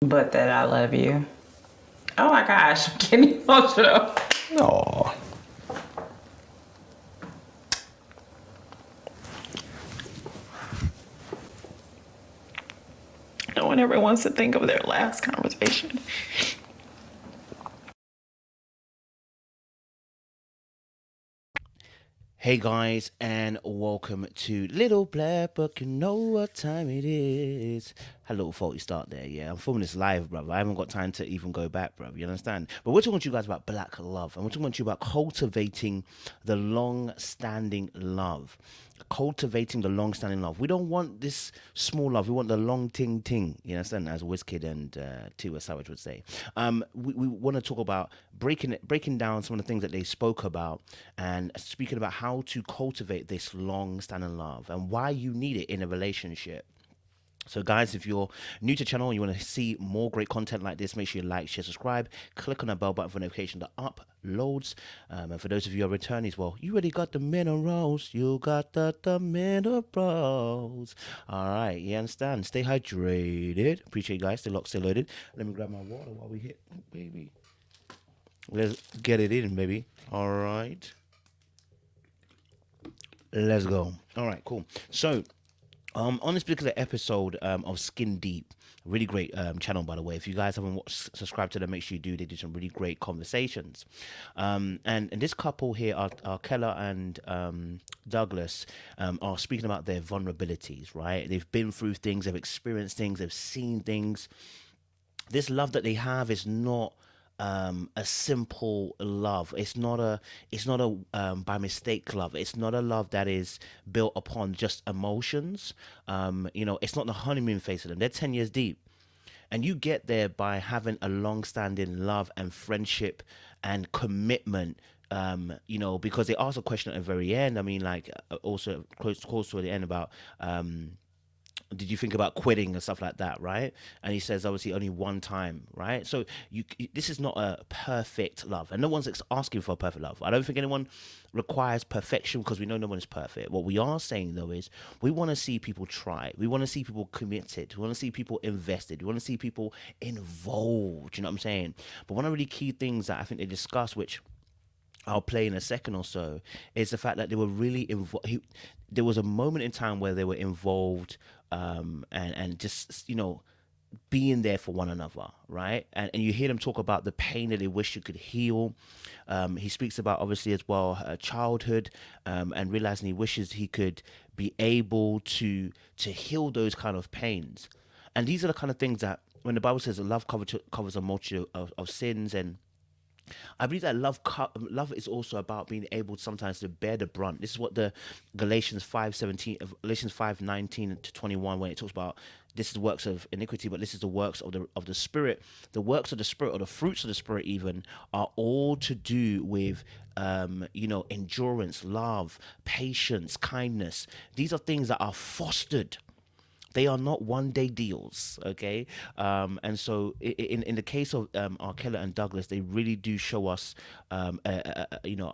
But that I love you. Oh my gosh, I'm getting emotional. Aw. No one ever wants to think of their last conversation. Hey guys, and welcome to Little Black Book. You know what time it is. Had a little faulty start there, yeah. I'm filming this live, brother. I haven't got time to even go back, brother. You understand? But we're talking to you guys about black love, and we're talking to you about cultivating the long-standing love. Cultivating the long-standing love. We don't want this small love. We want the long ting ting. You understand? As Wizkid and Tiwa Savage would say. We want to talk about breaking down some of the things that they spoke about and speaking about how to cultivate this long-standing love and why you need it in a relationship. So guys, if you're new to the channel and you want to see more great content like this, make sure you like, share, subscribe, click on the bell button for notification that uploads. And for those of you who are returnees, well, you already got the minerals. You got the minerals. All right, you understand? Stay hydrated. Appreciate you guys. Stay locked, stay loaded. Let me grab my water while we hit, baby. Let's get it in, baby. All right. Let's go. All right, cool. So, on this particular episode of Skin Deep, really great channel, by the way. If you guys haven't watched, subscribe to them, make sure you do. They do some really great conversations. And this couple here, Arcella and Douglas, are speaking about their vulnerabilities, right? They've been through things, they've experienced things, they've seen things. This love that they have is not a simple love. It's not a by mistake love. It's not a love that is built upon just emotions. It's not the honeymoon phase of them. They're 10 years deep. And you get there by having a long-standing love and friendship and commitment. Because they ask a question at the very end. I mean, like also close to the end about did you think about quitting and stuff like that, right? And he says obviously only one time, right? So this is not a perfect love, and no one's asking for a perfect love. I don't think anyone requires perfection because we know no one is perfect. What we are saying though is we want to see people try, we want to see people committed, we want to see people invested, we want to see people involved, you know what I'm saying? But one of the really key things that I think they discuss, which I'll play in a second or so, is the fact that they were really involved. There was a moment in time where they were involved, and just being there for one another, right? And you hear them talk about the pain that they wish you could heal. He speaks about obviously as well her childhood, and realizing he wishes he could be able to heal those kind of pains. And these are the kind of things that when the Bible says that love covers a multitude of sins, and I believe that love is also about being able sometimes to bear the brunt. This is what the Galatians 5:19 to 21, when it talks about this is the works of iniquity, but this is the works of the Spirit. The works of the Spirit, or the fruits of the Spirit, even, are all to do with endurance, love, patience, kindness. These are things that are fostered. They are not one day deals, okay? And so in the case of Arcella and Douglas, they really do show us a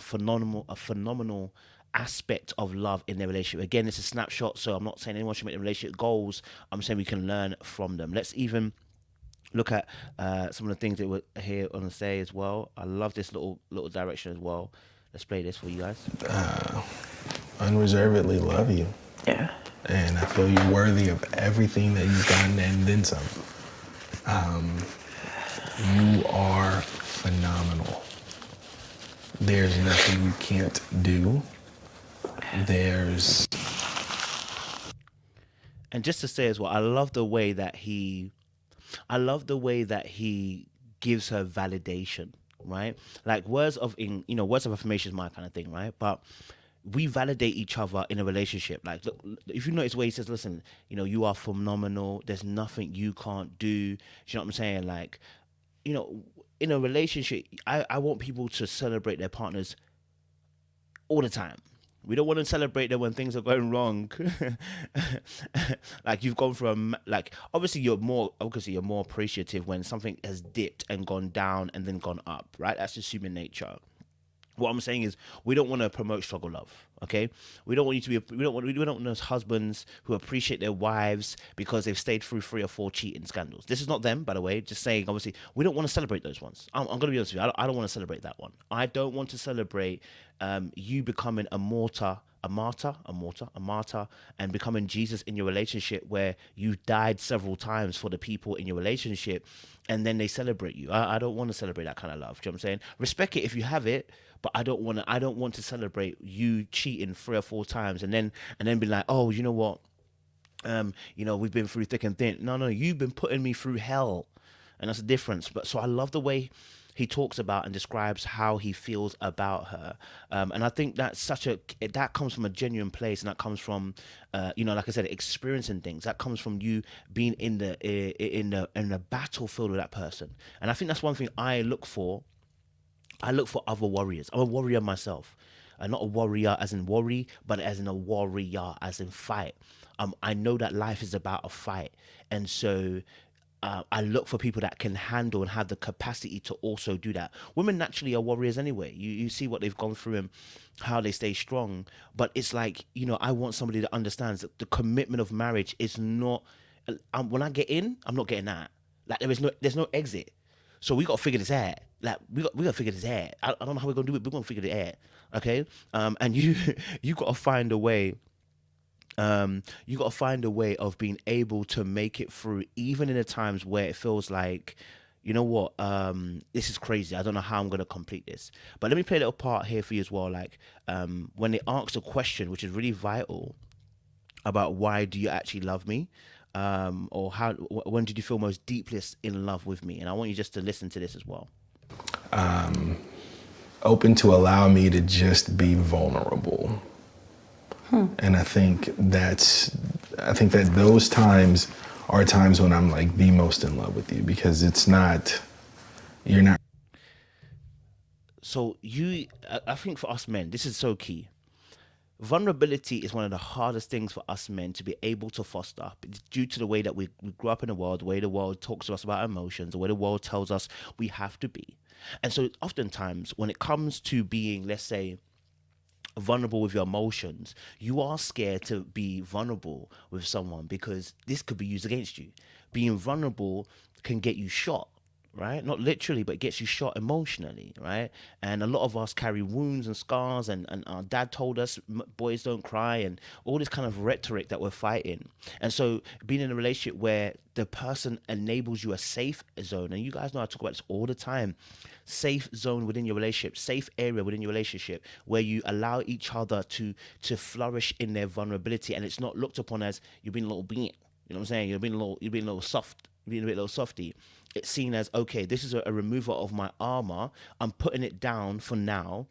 phenomenal aspect of love in their relationship. Again, it's a snapshot, so I'm not saying anyone should make their relationship goals. I'm saying we can learn from them. Let's even look at some of the things that we're here on the say as well. I love this little direction as well. Let's play this for you guys. Unreservedly love you. Yeah. And I feel you're worthy of everything that you've gotten and then some. You are phenomenal. There's nothing you can't do. And just to say as well, I love the way that he gives her validation, right? Like words of affirmation is my kind of thing, right? But we validate each other in a relationship. Like, look, if you notice where he says, listen, you are phenomenal. There's nothing you can't do. You know what I'm saying? Like, in a relationship, I want people to celebrate their partners all the time. We don't want to celebrate them when things are going wrong. Like you've gone from, like, obviously you're more appreciative when something has dipped and gone down and then gone up, right? That's just human nature. What I'm saying is, we don't want to promote struggle love. Okay, we don't want you to be. We don't want those husbands who appreciate their wives because they've stayed through 3 or 4 cheating scandals. This is not them, by the way. Just saying, obviously, we don't want to celebrate those ones. I'm going to be honest with you. I don't want to celebrate that one. I don't want to celebrate you becoming a martyr, and becoming Jesus in your relationship, where you died several times for the people in your relationship, and then they celebrate you. I don't want to celebrate that kind of love. Do you know what I'm saying? Respect it if you have it, but I don't want to. I don't want to celebrate you cheating 3 or 4 times, and then be like, oh, you know what? We've been through thick and thin. No, you've been putting me through hell, and that's the difference. But so I love the way he talks about and describes how he feels about her, and I think that's that comes from a genuine place, and that comes from, like I said, experiencing things. That comes from you being in the battlefield with that person, and I think that's one thing I look for. I look for other warriors. I'm a warrior myself. Not a warrior as in worry, but as in a warrior as in fight. I know that life is about a fight. And so I look for people that can handle and have the capacity to also do that. Women naturally are warriors anyway. You see what they've gone through and how they stay strong. But it's like, I want somebody that understands that the commitment of marriage is not, when I get in, I'm not getting that. Like there's no exit. So we got to figure this out. Like we got to figure this out. I don't know how we're gonna do it. We're gonna figure it out. Okay. And you got to find a way. You got to find a way of being able to make it through, even in the times where it feels like, you know what, this is crazy. I don't know how I'm gonna complete this. But let me play a little part here for you as well. Like when they ask a question, which is really vital, about why do you actually love me? Or when did you feel most deepest in love with me? And I want you just to listen to this as well. Open to allow me to just be vulnerable. And I think that those times are times when I'm like the most in love with you, because you're not. So I think for us men, this is so key. Vulnerability is one of the hardest things for us men to be able to foster. It's due to the way that we grew up in the world, the way the world talks to us about emotions, the way the world tells us we have to be. And so oftentimes when it comes to being, let's say, vulnerable with your emotions, you are scared to be vulnerable with someone because this could be used against you. Being vulnerable can get you shot, right? Not literally, but it gets you shot emotionally, right? And a lot of us carry wounds and scars, and our dad told us boys don't cry, and all this kind of rhetoric that we're fighting. And so being in a relationship where the person enables you a safe zone, and you guys know I talk about this all the time, safe zone within your relationship, safe area within your relationship, where you allow each other to flourish in their vulnerability, and it's not looked upon as you're being a little bit, you know what I'm saying? You're being a little soft, being a little softy. It's seen as, okay, this is a removal of my armor. I'm putting it down for now.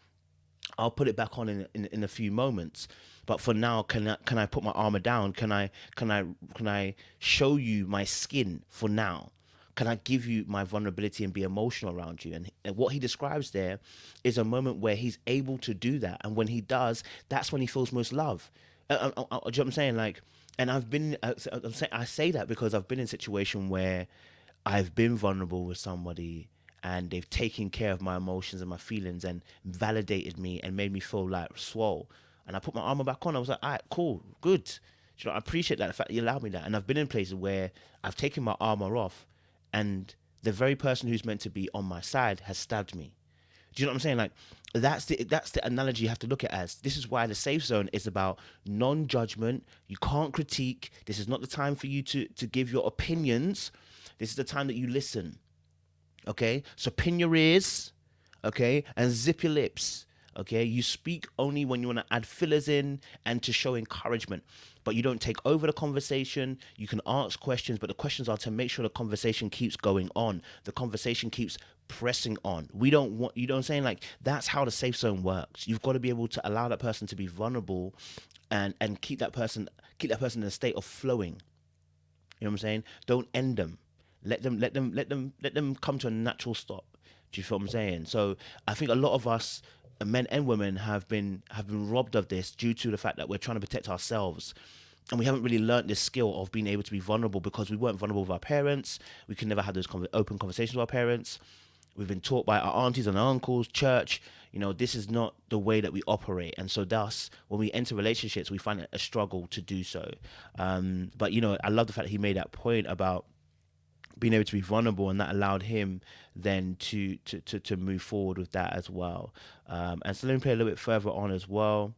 I'll put it back on in a few moments. But for now, can I put my armor down? Can I show you my skin for now? Can I give you my vulnerability and be emotional around you? And what he describes there is a moment where he's able to do that. And when he does, that's when he feels most love. Do you know what I'm saying? Like, and I say that because I've been in a situation where I've been vulnerable with somebody and they've taken care of my emotions and my feelings and validated me and made me feel like swole. And I put my armor back on. I was like, all right, cool, good. You know, I appreciate that, the fact that you allowed me that. And I've been in places where I've taken my armor off and the very person who's meant to be on my side has stabbed me. Do you know what I'm saying? Like, that's the analogy you have to look at as. This is why the safe zone is about non-judgment. You can't critique. This is not the time for you to give your opinions. This is the time that you listen. Okay? So pin your ears, okay? And zip your lips. Okay? You speak only when you want to add fillers in and to show encouragement. But you don't take over the conversation. You can ask questions, but the questions are to make sure the conversation keeps going on. The conversation keeps pressing on. We don't want, you know what I'm saying? Like, that's how the safe zone works. You've got to be able to allow that person to be vulnerable and keep that person in a state of flowing. You know what I'm saying? Don't end them. Let them come to a natural stop. Do you feel what I'm saying? So I think a lot of us, men and women, have been robbed of this due to the fact that we're trying to protect ourselves. And we haven't really learned this skill of being able to be vulnerable because we weren't vulnerable with our parents. We could never have those open conversations with our parents. we've been taught by our aunties and our uncles, church, this is not the way that we operate. And so thus, when we enter relationships, we find it a struggle to do so. But, I love the fact that he made that point about being able to be vulnerable, and that allowed him then to move forward with that as well. And so let me play a little bit further on as well,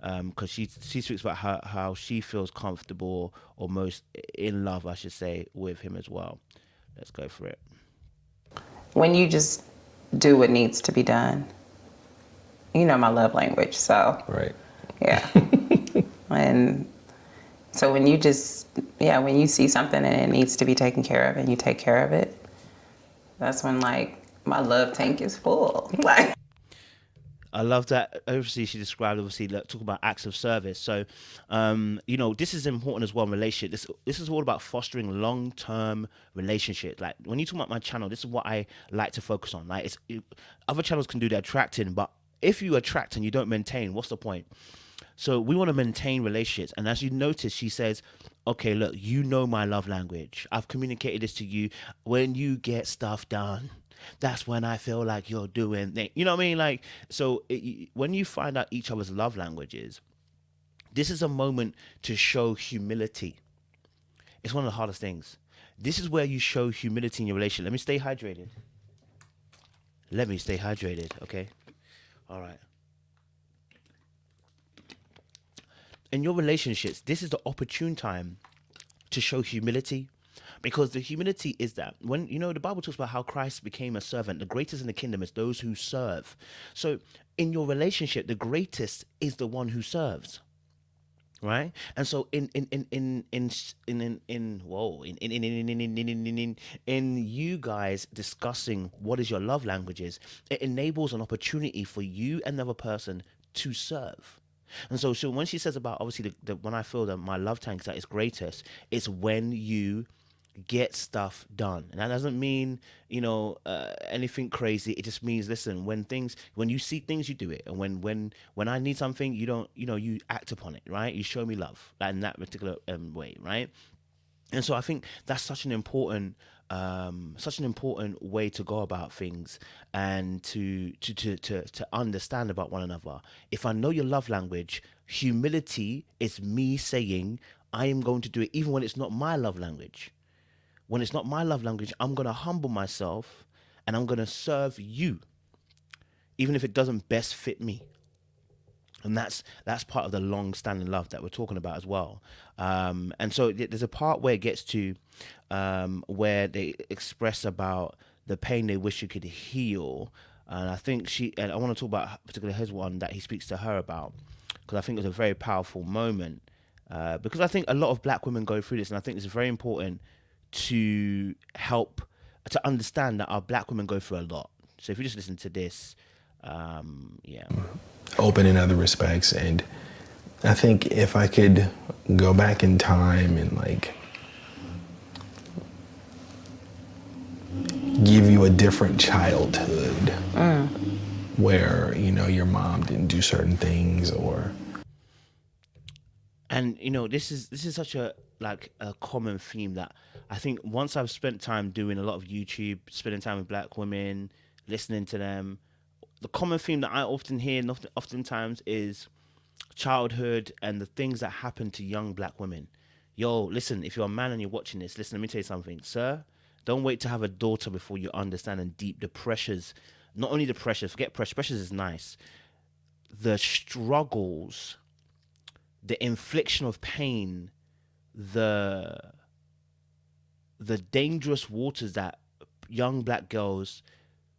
because she speaks about how she feels comfortable, or most in love, I should say, with him as well. Let's go for it. When you just do what needs to be done, my love language, so. Right. Yeah. And so when you when you see something and it needs to be taken care of and you take care of it, that's when my love tank is full. Like, I love that. Obviously, she described, talk about acts of service. So, this is important as well in relationship. This is all about fostering long-term relationships. Like, when you talk about my channel, this is what I like to focus on. Like, other channels can do the attracting, but if you attract and you don't maintain, what's the point? So we want to maintain relationships. And as you notice, she says, okay, look, my love language. I've communicated this to you. When you get stuff done, that's when I feel like you're doing things. You know what I mean? Like, so when you find out each other's love languages, this is a moment to show humility. It's one of the hardest things. This is where you show humility in your relationship. Let me stay hydrated. Okay? All right. In your relationships, this is the opportune time to show humility, because the humility is that when, the Bible talks about how Christ became a servant, the greatest in the kingdom is those who serve. So in your relationship, the greatest is the one who serves. Right. And so in you guys discussing what is your love languages, it enables an opportunity for you and the other person to serve. And so when she says about, obviously, when I feel that my love tank is at its greatest, it's when you get stuff done. And that doesn't mean, anything crazy. It just means, listen, when you see things, you do it. And when I need something, you don't, you act upon it, right? You show me love, like in that particular way, right? And so I think that's such an important way to go about things, and to understand about one another. If I know your love language, humility is me saying I am going to do it even when it's not my love language. When it's not my love language, I'm going to humble myself and I'm going to serve you, even if it doesn't best fit me. And that's part of the long-standing love that we're talking about as well. And so there's a part where it gets to where they express about the pain they wish you could heal. And I think and I want to talk about particularly his one that he speaks to her about, because I think it was a very powerful moment. Because I think a lot of black women go through this, and I think it's very important to help to understand that our black women go through a lot. So if you just listen to this, open in other respects. And I think if I could go back in time and give you a different childhood where, your mom didn't do certain things, or. And, this is such a common theme that I think once I've spent time doing a lot of YouTube, spending time with black women, listening to them, the common theme that I often hear and oftentimes is childhood and the things that happen to young black women. Yo, listen, if you're a man and you're watching this, listen, let me tell you something. Sir, don't wait to have a daughter before you understand and deep the pressures. Not only the pressures, forget pressure. Pressures is nice. The struggles, the infliction of pain, the dangerous waters that young black girls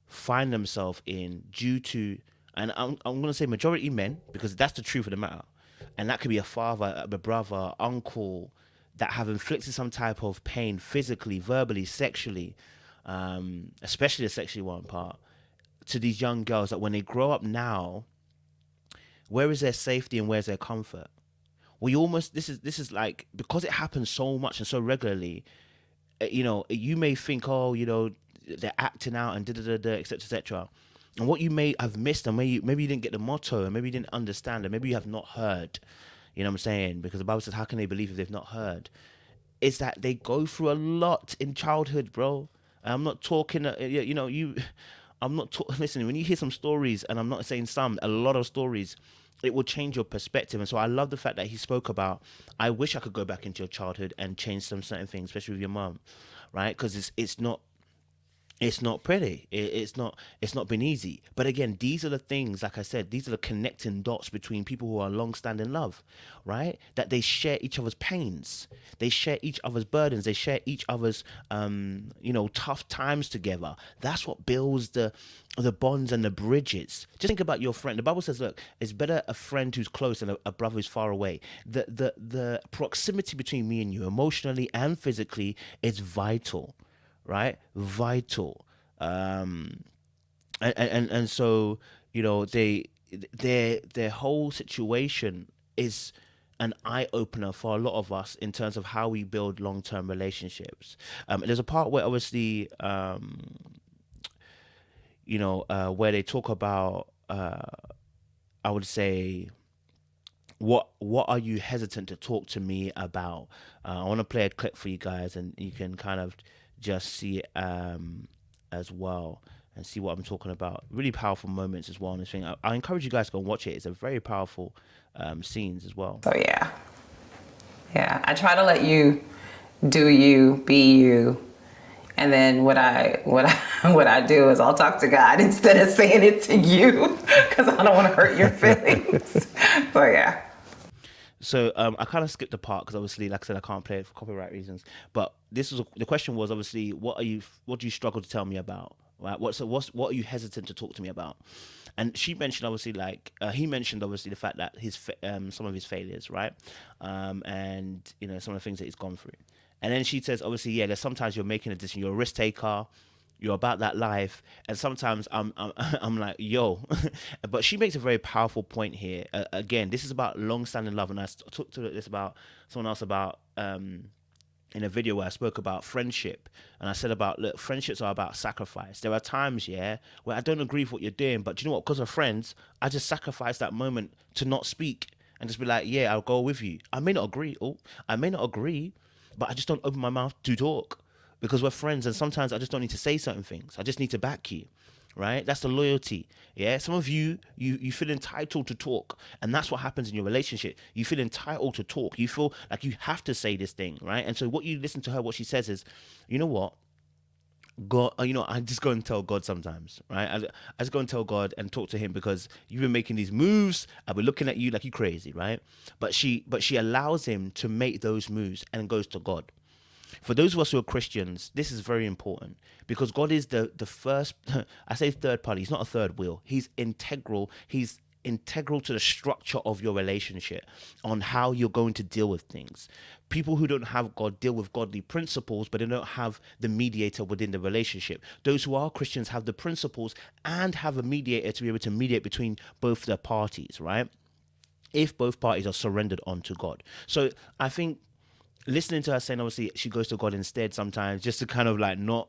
find themselves in due to, and I'm going to say majority men, because that's the truth of the matter, and that could be a father, a brother, uncle, that have inflicted some type of pain physically, verbally, sexually, especially the sexually one part, to these young girls, that when they grow up now, where is their safety and where's their comfort? We almost, this is like, because it happens so much and so regularly, you may think, they're acting out and etc., etc. And what you may have missed, and maybe you didn't get the motto, and maybe you didn't understand, and maybe you have not heard, you know what I'm saying? Because the Bible says, how can they believe if they've not heard? Is that they go through a lot in childhood, bro. I'm not talking, I'm not, listen, when you hear some stories, and I'm not saying some, a lot of stories, it will change your perspective. And so I love the fact that he spoke about, I wish I could go back into your childhood and change some certain things, especially with your mom, right? Because it's not pretty. It's not been easy. But again, these are the things, like I said, these are the connecting dots between people who are long-standing love, right? That they share each other's pains, they share each other's burdens, they share each other's tough times together. That's what builds the bonds and the bridges. Just think about your friend. The Bible says, look, it's better a friend who's close than a brother who's far away. The proximity between me and you, emotionally and physically, is vital, right? Vital. And so, their whole situation is an eye opener for a lot of us in terms of how we build long-term relationships. There's a part where obviously, where they talk about, I would say, what are you hesitant to talk to me about? I want to play a clip for you guys, and you can kind of just see it as well, and see what I'm talking about. Really powerful moments as well on this thing. I encourage you guys to go and watch it. It's a very powerful scenes as well. So yeah. I try to let you do you, be you. And then what I do is I'll talk to God instead of saying it to you, because I don't want to hurt your feelings. So yeah. So I kind of skipped the part because obviously, like I said, I can't play it for copyright reasons. But the question was obviously, what do you struggle to tell me about? Right? What are you hesitant to talk to me about? And she mentioned obviously, he mentioned obviously the fact that some of his failures, right, and some of the things that he's gone through. And then she says, obviously, yeah, there's sometimes you're making a decision, you're a risk taker, you're about that life, and sometimes I'm like, yo. But she makes a very powerful point here. Again, this is about long-standing love, and I talked to this about someone else about in a video where I spoke about friendship, and I said about, look, friendships are about sacrifice. There are times, yeah, where I don't agree with what you're doing, but do you know what? Because we're friends, I just sacrifice that moment to not speak and just be like, yeah, I'll go with you. I may not agree, but I just don't open my mouth to talk, because we're friends, and sometimes I just don't need to say certain things. I just need to back you, right? That's the loyalty. Yeah, some of you feel entitled to talk, and that's what happens in your relationship. You feel entitled to talk. You feel like you have to say this thing, right? And so what you listen to her, what she says is, you know what? God, I just go and tell God sometimes, right? I just go and tell God and talk to him, because you've been making these moves. I've been looking at you like you're crazy, right? But she allows him to make those moves and goes to God. For those of us who are Christians, this is very important, because God is the first, I say third party, he's not a third wheel. He's integral. He's integral to the structure of your relationship, on how you're going to deal with things. People who don't have God deal with godly principles, but they don't have the mediator within the relationship. Those who are Christians have the principles and have a mediator to be able to mediate between both the parties, right? If both parties are surrendered onto God. So I think listening to her saying obviously she goes to God instead sometimes, just to kind of like not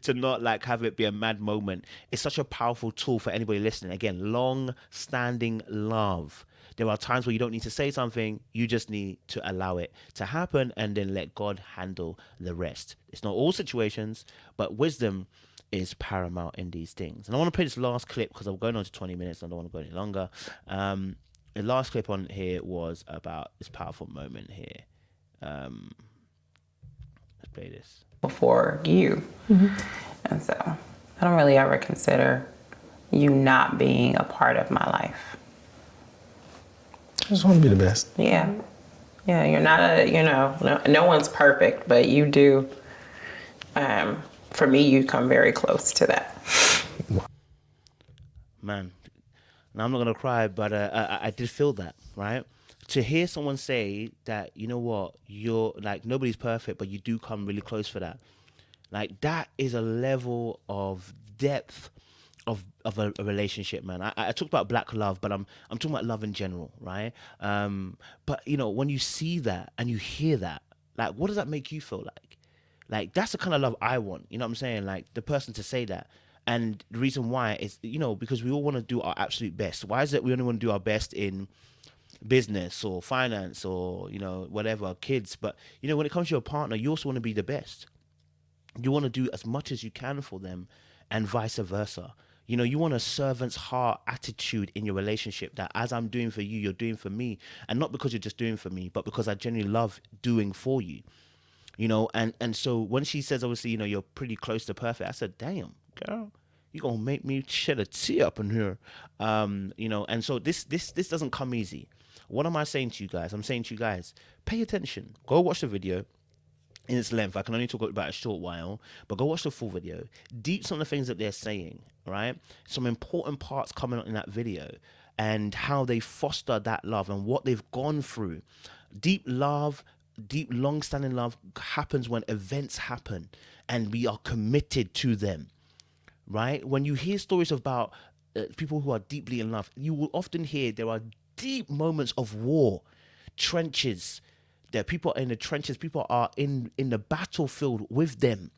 to not like have it be a mad moment, it's such a powerful tool for anybody listening. Again, long standing love. There are times where you don't need to say something, you just need to allow it to happen and then let God handle the rest. It's not all situations, but wisdom is paramount in these things. And I want to play this last clip because I'm going on to 20 minutes and I don't want to go any longer. The last clip on here was about this powerful moment here. Let's play this. For you. And so I don't really ever consider you not being a part of my life. I just want to be the best. Yeah, you're not no one's perfect, but you do, for me, you come very close to that. Man, now I'm not gonna cry, but I did feel that, right? To hear someone say that, you know what, you're like, nobody's perfect, but you do come really close for that. Like, that is a level of depth of a relationship, man. I talked about black love, but I'm talking about love in general, right? But when you see that and you hear that, like, what does that make you feel like? Like, that's the kind of love I want. You know what I'm saying? Like, the person to say that. And the reason why is, because we all want to do our absolute best. Why is it we only want to do our best in business or finance or whatever, kids? But when it comes to your partner, you also want to be the best, you want to do as much as you can for them, and vice versa. You know, you want a servant's heart attitude in your relationship, that as I'm doing for you, you're doing for me. And not because you're just doing for me, but because I genuinely love doing for you. You know, and so when she says, obviously, you know, you're pretty close to perfect, I said, damn, girl, you gonna make me shed a tear up in here. You know, and so this doesn't come easy. What am I saying to you guys? I'm saying to you guys, pay attention. Go watch the video in its length. I can only talk about a short while, but go watch the full video. Deep some of the things that they're saying, right? Some important parts coming up in that video, and how they foster that love and what they've gone through. Deep love, deep long-standing love happens when events happen and we are committed to them, right? When you hear stories about people who are deeply in love, you will often hear there are deep moments of war, trenches. There are people in the trenches, people are in the battlefield with them,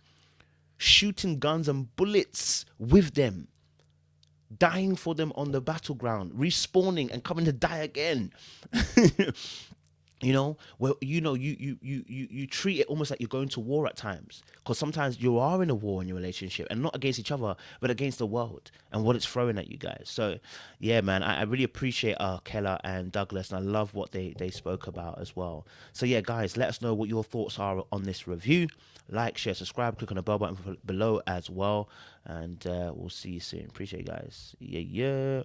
shooting guns and bullets with them, dying for them on the battleground, respawning and coming to die again. You know, well, you know, you treat it almost like you're going to war at times, because sometimes you are in a war in your relationship, and not against each other, but against the world and what it's throwing at you guys. So yeah, man, I really appreciate Arcella and Douglas, and I love what they spoke about as well. So yeah, guys, let us know what your thoughts are on this review. Like, share, subscribe, click on the bell button below as well, and we'll see you soon. Appreciate you guys. Yeah.